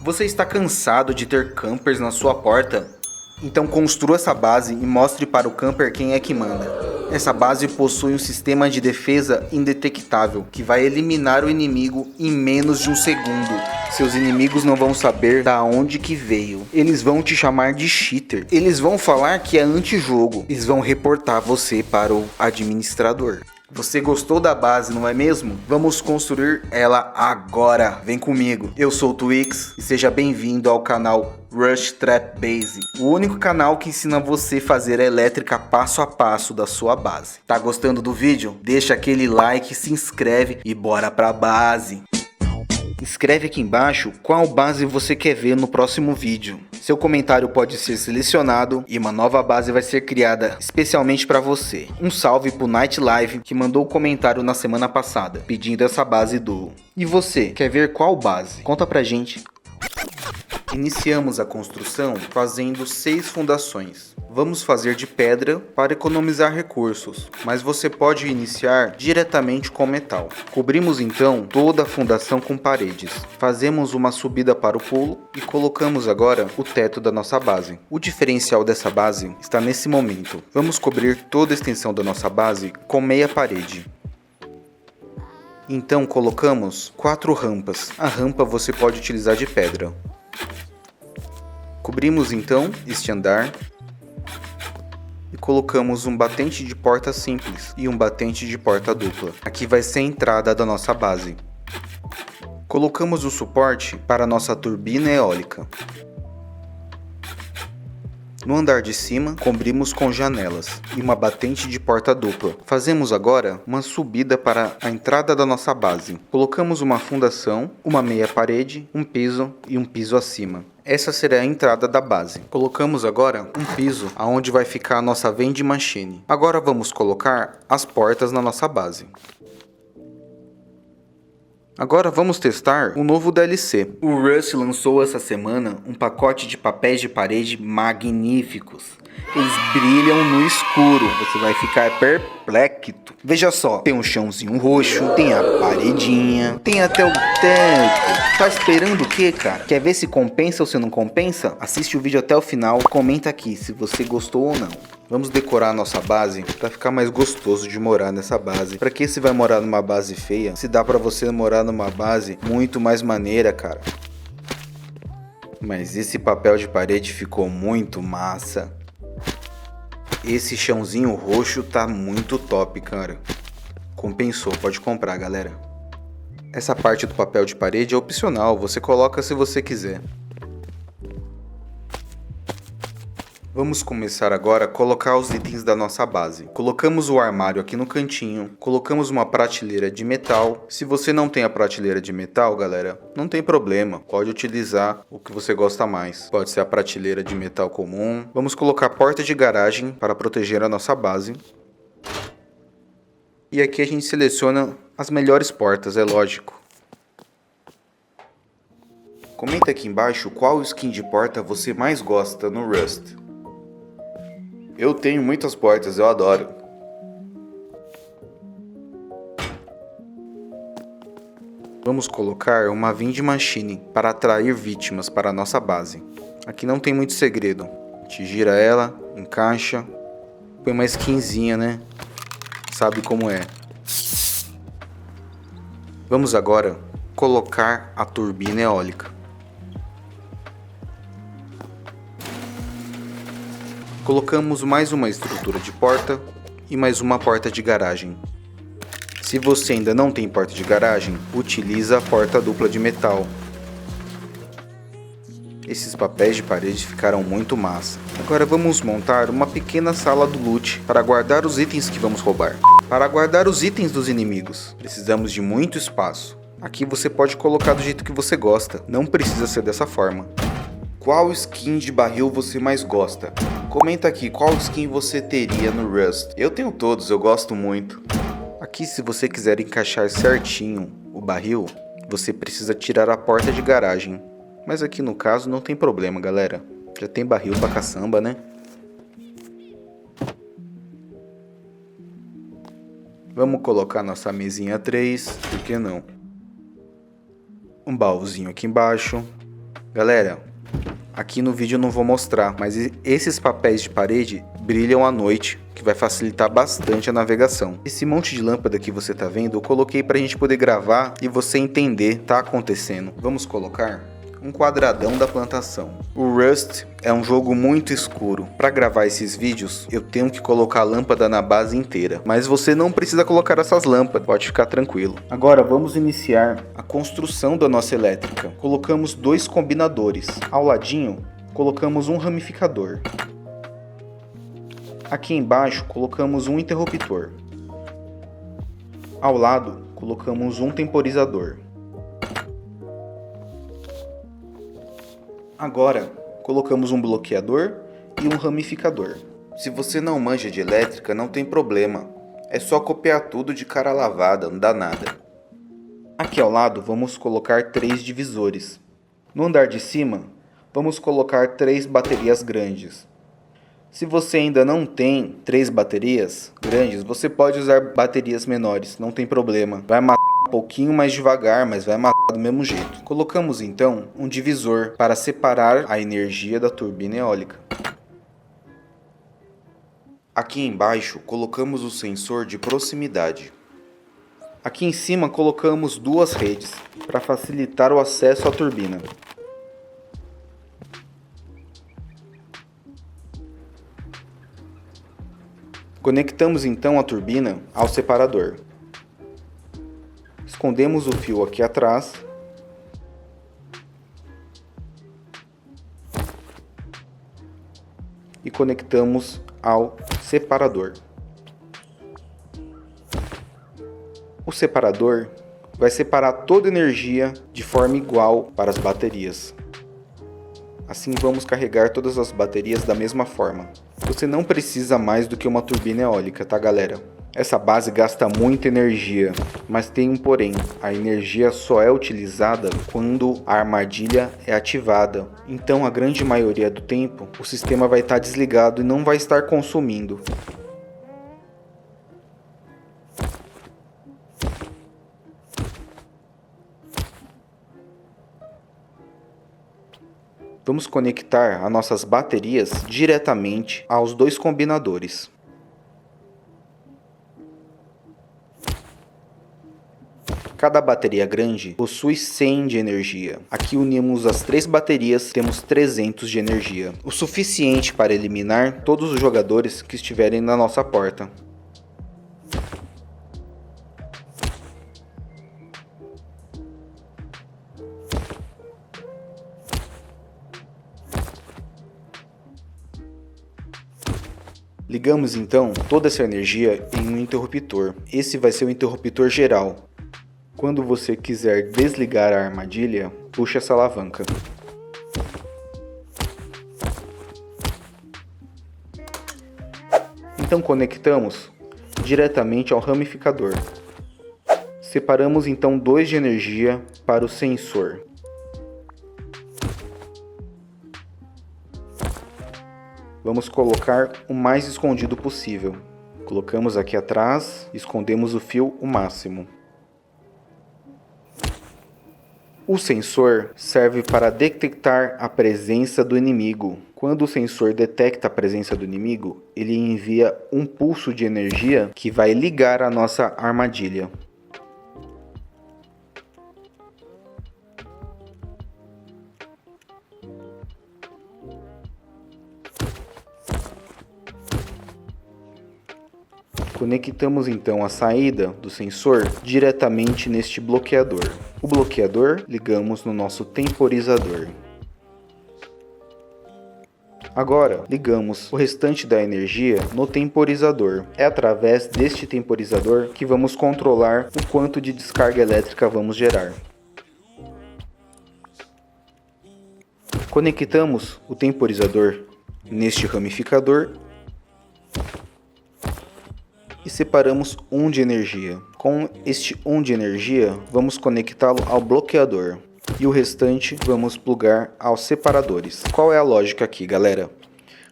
Você está cansado de ter campers na sua porta? Então construa essa base e mostre para o camper quem é que manda. Essa base possui um sistema de defesa indetectável que vai eliminar o inimigo em menos de um segundo. Seus inimigos não vão saber da onde que veio. Eles vão te chamar de cheater. Eles vão falar que é antijogo. Eles vão reportar você para o administrador. Você gostou da base, não é mesmo? Vamos construir ela agora. Vem comigo. Eu sou o Twix e seja bem-vindo ao canal Rush Trap Base, o único canal que ensina você a fazer a elétrica passo a passo da sua base. Tá gostando do vídeo? Deixa aquele like, se inscreve e bora pra base. Escreve aqui embaixo qual base você quer ver no próximo vídeo. Seu comentário pode ser selecionado e uma nova base vai ser criada especialmente para você. Um salve pro Night Live que mandou o comentário na semana passada pedindo essa base duo. E você, quer ver qual base? Conta pra gente. Iniciamos a construção fazendo 6 fundações. Vamos fazer de pedra para economizar recursos, mas você pode iniciar diretamente com metal. Cobrimos então toda a fundação com paredes. Fazemos uma subida para o pulo e colocamos agora o teto da nossa base. O diferencial dessa base está nesse momento. Vamos cobrir toda a extensão da nossa base com meia parede. Então colocamos 4 rampas. A rampa você pode utilizar de pedra. Cobrimos então este andar e colocamos um batente de porta simples e um batente de porta dupla. Aqui vai ser a entrada da nossa base. Colocamos o suporte para a nossa turbina eólica. No andar de cima, cobrimos com janelas e uma batente de porta dupla. Fazemos agora uma subida para a entrada da nossa base. Colocamos uma fundação, uma meia parede, um piso e um piso acima. Essa será a entrada da base. Colocamos agora um piso aonde vai ficar a nossa vending machine. Agora vamos colocar as portas na nossa base. Agora vamos testar um novo DLC. O Rush lançou essa semana um pacote de papéis de parede magníficos. Eles brilham no escuro, você vai ficar perplexo. Veja só, tem um chãozinho roxo, tem a paredinha, tem até o teto. Tá esperando o que, cara? Quer ver se compensa ou se não compensa? Assiste o vídeo até o final, comenta aqui se você gostou ou não. Vamos decorar a nossa base para ficar mais gostoso de morar nessa base. Para que você vai morar numa base feia? Se dá para você morar numa base muito mais maneira, cara. Mas esse papel de parede ficou muito massa. Esse chãozinho roxo tá muito top, cara. Compensou, pode comprar, galera. Essa parte do papel de parede é opcional, você coloca se você quiser. Vamos começar agora a colocar os itens da nossa base. Colocamos o armário aqui no cantinho, colocamos uma prateleira de metal. Se você não tem a prateleira de metal, galera, não tem problema, pode utilizar o que você gosta mais. Pode ser a prateleira de metal comum. Vamos colocar porta de garagem para proteger a nossa base. E aqui a gente seleciona as melhores portas, é lógico. Comenta aqui embaixo qual skin de porta você mais gosta no Rust. Eu tenho muitas portas, eu adoro. Vamos colocar uma vending machine para atrair vítimas para a nossa base. Aqui não tem muito segredo. A gente gira ela, encaixa, põe uma skinzinha, né? Sabe como é. Vamos agora colocar a turbina eólica. Colocamos mais uma estrutura de porta e mais uma porta de garagem. Se você ainda não tem porta de garagem, utiliza a porta dupla de metal. Esses papéis de parede ficaram muito massa. Agora vamos montar uma pequena sala do loot para guardar os itens que vamos roubar. Para guardar os itens dos inimigos, precisamos de muito espaço. Aqui você pode colocar do jeito que você gosta, não precisa ser dessa forma. Qual skin de barril você mais gosta? Comenta aqui qual skin você teria no Rust. Eu tenho todos, eu gosto muito. Aqui, se você quiser encaixar certinho o barril, você precisa tirar a porta de garagem. Mas aqui no caso não tem problema, galera. Já tem barril pra caçamba, né? Vamos colocar nossa mesinha 3, por que não? Um baúzinho aqui embaixo. Galera, aqui no vídeo eu não vou mostrar, mas esses papéis de parede brilham à noite, que vai facilitar bastante a navegação. Esse monte de lâmpada que você tá vendo, eu coloquei pra gente poder gravar e você entender o que tá acontecendo. Vamos colocar um quadradão da plantação. O Rust é um jogo muito escuro. Para gravar esses vídeos, eu tenho que colocar a lâmpada na base inteira. Mas você não precisa colocar essas lâmpadas, pode ficar tranquilo. Agora vamos iniciar a construção da nossa elétrica. Colocamos 2 combinadores. Ao ladinho, colocamos um ramificador. Aqui embaixo, colocamos um interruptor. Ao lado, colocamos um temporizador. Agora, colocamos um bloqueador e um ramificador. Se você não manja de elétrica, não tem problema. É só copiar tudo de cara lavada, não dá nada. Aqui ao lado, vamos colocar 3 divisores. No andar de cima, vamos colocar 3 baterias grandes. Se você ainda não tem 3 baterias grandes, você pode usar baterias menores, não tem problema. Vai matar um pouquinho mais devagar, mas vai matar do mesmo jeito. Colocamos então um divisor para separar a energia da turbina eólica. Aqui embaixo colocamos o sensor de proximidade. Aqui em cima colocamos 2 redes para facilitar o acesso à turbina. Conectamos então a turbina ao separador. Escondemos o fio aqui atrás. E conectamos ao separador. O separador vai separar toda a energia de forma igual para as baterias. Assim vamos carregar todas as baterias da mesma forma. Você não precisa mais do que uma turbina eólica, tá galera? Essa base gasta muita energia, mas tem um porém. A energia só é utilizada quando a armadilha é ativada. Então a grande maioria do tempo o sistema vai estar desligado e não vai estar consumindo. Vamos conectar as nossas baterias diretamente aos 2 combinadores. Cada bateria grande possui 100 de energia. Aqui unimos as 3 baterias, temos 300 de energia. O suficiente para eliminar todos os jogadores que estiverem na nossa porta. Ligamos então toda essa energia em um interruptor. Esse vai ser o interruptor geral. Quando você quiser desligar a armadilha, puxa essa alavanca. Então conectamos diretamente ao ramificador. Separamos então 2 de energia para o sensor. Vamos colocar o mais escondido possível. Colocamos aqui atrás, escondemos o fio o máximo. O sensor serve para detectar a presença do inimigo. Quando o sensor detecta a presença do inimigo, ele envia um pulso de energia que vai ligar a nossa armadilha. Conectamos então a saída do sensor diretamente neste bloqueador. O bloqueador ligamos no nosso temporizador. Agora ligamos o restante da energia no temporizador. É através deste temporizador que vamos controlar o quanto de descarga elétrica vamos gerar. Conectamos o temporizador neste ramificador e separamos 1 de energia. Com este 1 de energia, vamos conectá-lo ao bloqueador e o restante vamos plugar aos separadores. Qual é a lógica aqui, galera?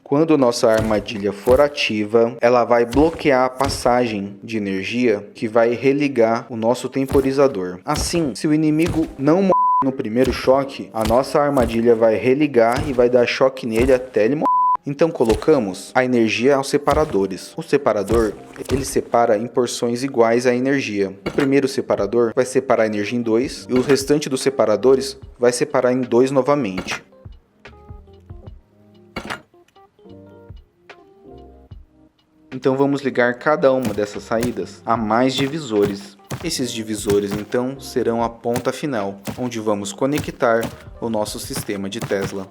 Quando nossa armadilha for ativa, ela vai bloquear a passagem de energia que vai religar o nosso temporizador. Assim, se o inimigo não No primeiro choque, a nossa armadilha vai religar e vai dar choque nele até ele morrer. Então colocamos a energia aos separadores. O separador, ele separa em porções iguais a energia. O primeiro separador vai separar a energia em 2 e o restante dos separadores vai separar em 2 novamente. Então vamos ligar cada uma dessas saídas a mais divisores. Esses divisores então serão a ponta final, onde vamos conectar o nosso sistema de Tesla.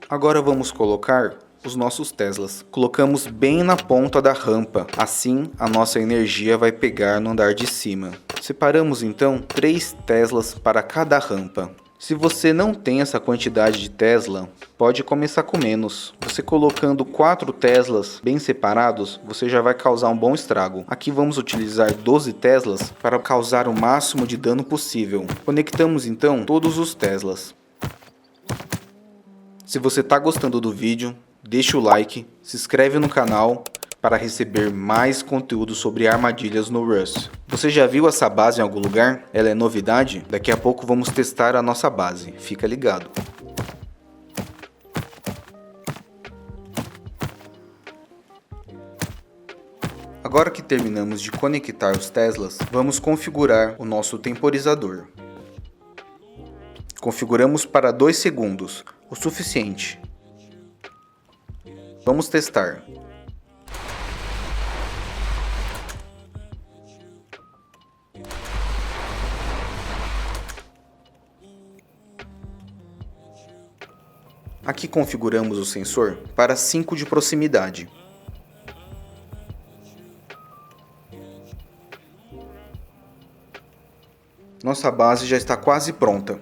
Agora vamos colocar os nossos Teslas. Colocamos bem na ponta da rampa, assim a nossa energia vai pegar no andar de cima. Separamos então 3 Teslas para cada rampa. Se você não tem essa quantidade de Tesla, pode começar com menos. Você colocando 4 Teslas bem separados, você já vai causar um bom estrago. Aqui vamos utilizar 12 Teslas para causar o máximo de dano possível. Conectamos então todos os Teslas. Se você está gostando do vídeo, deixa o like, se inscreve no canal para receber mais conteúdo sobre armadilhas no Rust. Você já viu essa base em algum lugar? Ela é novidade? Daqui a pouco vamos testar a nossa base, fica ligado. Agora que terminamos de conectar os Teslas, vamos configurar o nosso temporizador. Configuramos para 2 segundos, o suficiente. Vamos testar. Aqui configuramos o sensor para 5 de proximidade. Nossa base já está quase pronta.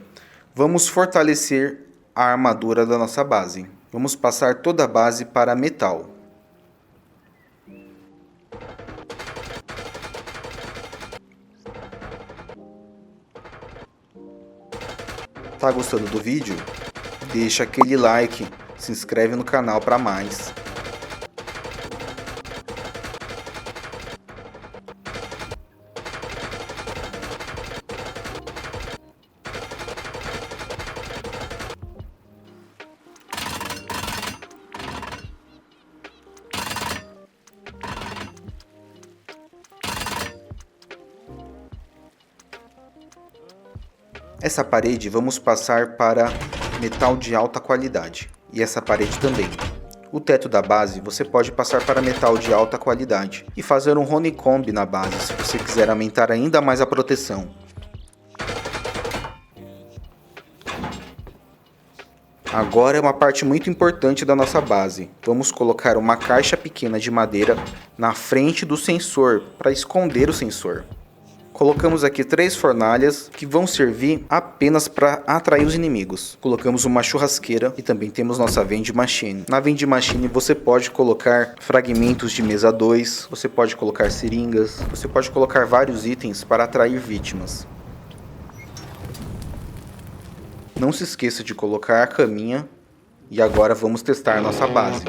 Vamos fortalecer a armadura da nossa base. Vamos passar toda a base para metal. Tá gostando do vídeo? Deixa aquele like, se inscreve no canal para mais. Essa parede vamos passar para metal de alta qualidade e essa parede também. O teto da base você pode passar para metal de alta qualidade e fazer um honeycomb na base se você quiser aumentar ainda mais a proteção. Agora é uma parte muito importante da nossa base. Vamos colocar uma caixa pequena de madeira na frente do sensor para esconder o sensor. Colocamos aqui 3 fornalhas que vão servir apenas para atrair os inimigos. Colocamos uma churrasqueira e também temos nossa vending machine. Na vending machine você pode colocar fragmentos de mesa 2, você pode colocar seringas, você pode colocar vários itens para atrair vítimas. Não se esqueça de colocar a caminha e agora vamos testar nossa base.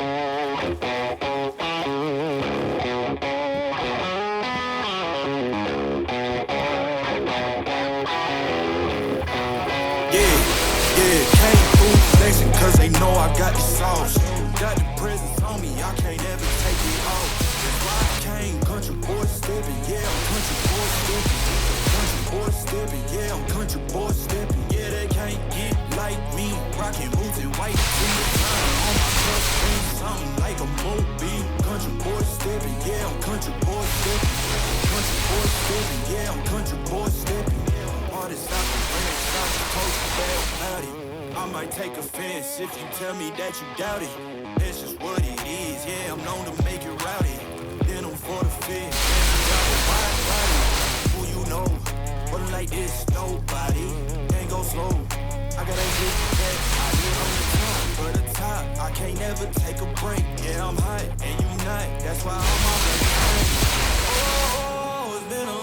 Cause they know I got the sauce. Got the presence on me, I can't ever take it off. That's why I came, country boy stepping, yeah, I'm country boy stepping. Country boy stepping, yeah, I'm country boy stepping. Yeah, they can't get like me, rocking boots and white tees. On my truck, something like a mobile. Country boy stepping, yeah, I'm country boy stepping. Country boy stepping, yeah, I'm country boy stepping. Artists out the ranch, out the coast, bad about it. I might take offense if you tell me that you doubt it. That's just what it is, yeah, I'm known to make it rowdy. Then I'm for the fit, wide body. Who you know, but like this, nobody. Can't go slow, I gotta hit that. I hit on the top, for the top. I can't never take a break, yeah, I'm hot, and you not. That's why I'm on the train. Oh, it's been a